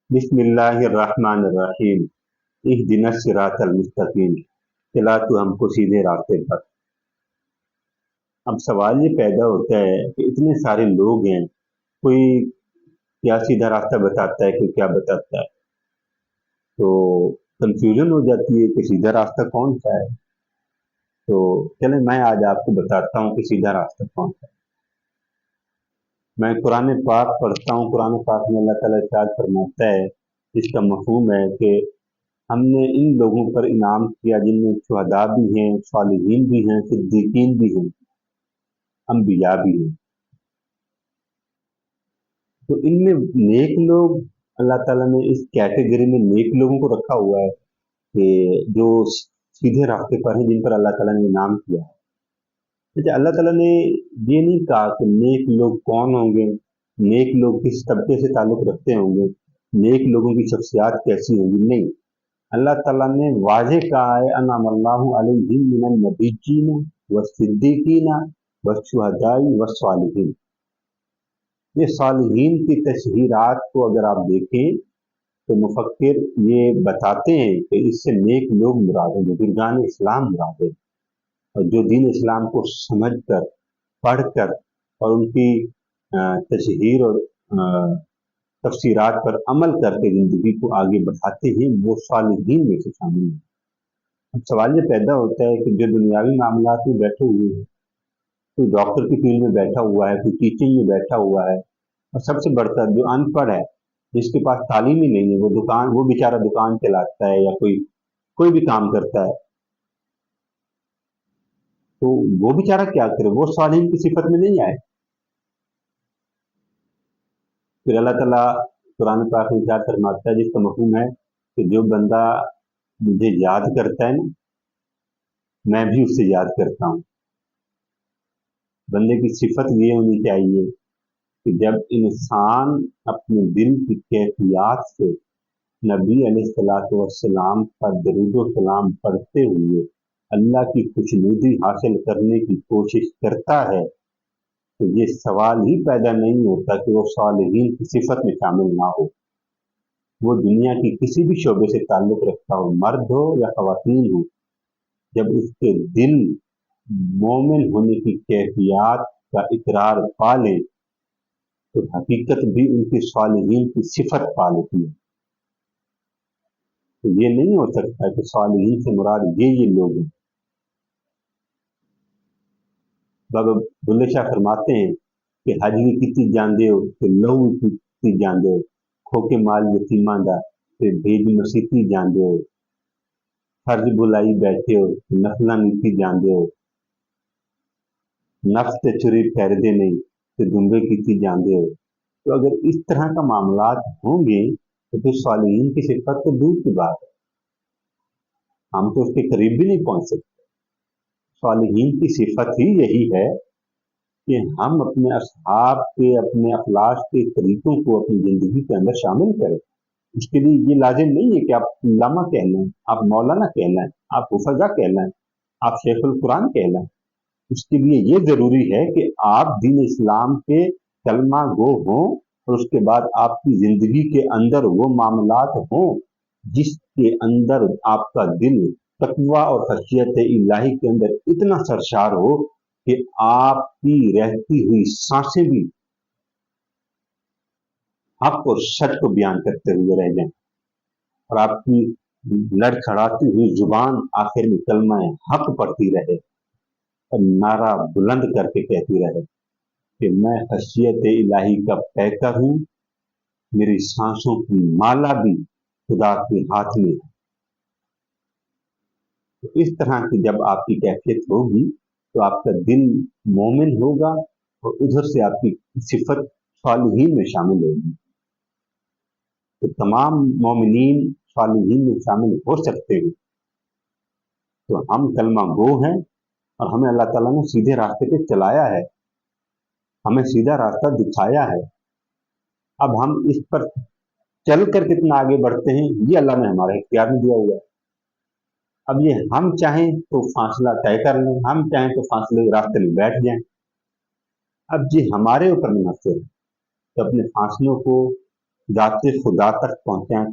बिस्मिल्लाहिर्रहमानिर्रहीम। इहदिनस सिरातल मुस्तकीम। चला तो हमको सीधे रास्ते पर। अब सवाल ये पैदा होता है कि इतने सारे लोग हैं, कोई क्या सीधा रास्ता बताता है, कोई क्या बताता है, तो कंफ्यूजन हो जाती है कि सीधा रास्ता कौन सा है। तो चले मैं आज आपको बताता हूँ कि सीधा रास्ता कौन सा है। मैं कुरान पाक पढ़ता हूँ। कुरान पाक में अल्लाह ताला इरशाद फरमाता है, इसका मफहूम है कि हमने इन लोगों पर इनाम किया जिनमें शुहदा भी हैं, सालिहीन भी हैं, सिद्दीकीन भी हैं, अम्बिया भी हैं। तो इनमें नेक लोग, अल्लाह ताला ने इस कैटेगरी में नेक लोगों को रखा हुआ है कि जो सीधे रास्ते पर हैं, जिन पर अल्लाह ताला ने इनाम किया है। अच्छा, अल्लाह ताला ने ये नहीं कहा कि नेक लोग कौन होंगे, नेक लोग किस तबके से ताल्लुक रखते होंगे, नेक लोगों की शख्सियात कैसी होंगी। नहीं, अल्लाह ताला ने वाज़ेह कहा है, अनअमल्लाहु अलैहिम मिनन नबिय्यीन व सिद्दीकीन व शुहदाई व सालिहीन। ये सालिहीन की तशहीरात को अगर आप देखें तो मुफक्किर ये बताते हैं कि इससे नेक लोग मुराद हैं, बुजुर्गान इस्लाम मुराद है, और जो दीन इस्लाम को समझ कर, पढ़ कर और उनकी तशहीर और तफसीरात पर अमल करके ज़िंदगी को आगे बढ़ाते हैं, वो सालिहीन में से शामिल हैं। अब सवाल ये पैदा होता है कि जो दुनियावी मामलात में बैठे हुए हैं, कोई डॉक्टर की फील्ड में बैठा हुआ है, कोई टीचिंग में बैठा हुआ है, और सबसे बढ़कर जो अनपढ़ है, जिसके पास तालीम ही नहीं है, वो बेचारा दुकान चलाता है या कोई कोई भी काम करता है, तो वो बेचारा क्या करे, वो सालिहीन की सिफत में नहीं आए। फिर अल्लाह ताला कुरान पाक में क्या फरमाता है, जिसका मफहूम है कि जो बंदा मुझे याद करता है ना, मैं भी उससे याद करता हूँ। बंदे की सिफत ये होनी चाहिए कि जब इंसान अपने दिल की कैफियत से नबी अलैहिस्सलाम पर दरूद व सलाम पढ़ते हुए अल्लाह की खुशनुदी हासिल करने की कोशिश करता है, तो ये सवाल ही पैदा नहीं होता कि वो सालिहीन की सिफत में शामिल ना हो। वो दुनिया की किसी भी शोबे से ताल्लुक रखता हो, मर्द हो या खवातीन हो, जब उसके दिल मोमिन होने की कैफियत का इकरार पा ले, तो हकीकत भी उनकी सालिहीन की सिफत पा लेती है। तो ये नहीं हो सकता कि सालिहीन से मुराद ये लोग हैं। बाबा बुल्ले शाह फरमाते हैं कि हज भी कितनी जानते हो, कि लहू भी कितनी जानते हो, खोके माल यतीमा दा ते भेज मसीती जानते हो, फर्ज बुलाई बैठे हो, नफला नीति जानते हो, नफ्स ते चुरी ठहरते नहीं, तो दुम्बे की जानते हो। तो अगर इस तरह का मामलात होंगे तो फिर सालिहीन की सिफत तो दूर की बात है, हम तो उसके करीब भी नहीं पहुंच सकते। सालिहीन की सिफत ही यही है कि हम अपने असहाब के, अपने अखलाक के तरीकों को अपनी ज़िंदगी के अंदर शामिल करें। उसके लिए ये लाज़िम नहीं है कि आप उल्लामा कहलाएं, आप मौलाना कहलाएं, आप हुफ़ज़ा कहलाएं, आप शेखुल कुरान कहलाएं। उसके लिए ये ज़रूरी है कि आप दीन इस्लाम के कलमा गो हों, और उसके बाद आपकी ज़िंदगी के अंदर वो मामलात हों जिसके अंदर आपका दिल तक़वा और खशियत इलाही के अंदर इतना सरशार हो कि आपकी रहती हुई सांसें भी हक और सच को बयान करते हुए रह जाएं, और आपकी लड़खड़ाती हुई जुबान आखिर में कलमा हक पढ़ती रहे और नारा बुलंद करके कहती रहे कि मैं खशियत इलाही का पैकर हूँ, मेरी सांसों की माला भी खुदा के हाथ में है। तो इस तरह की जब आपकी कैफियत होगी तो आपका दिल मोमिन होगा, और उधर से आपकी सिफत सालिहीन में शामिल होगी। तो तमाम मोमिनीन सालिहीन में शामिल हो सकते हैं। तो हम कलमा गो हैं, और हमें अल्लाह ताला ने सीधे रास्ते पे चलाया है, हमें सीधा रास्ता दिखाया है। अब हम इस पर चल कर कितना आगे बढ़ते हैं, ये अल्लाह ने हमारे इख्तियार में दिया हुआ है। अब ये हम चाहें तो फासला तय कर लें, हम चाहें तो फासले के रास्ते में बैठ जाएं। अब ये हमारे ऊपर मुनहसर है। तो अपने फासलों को ذات खुदा तक पहुंचे हैं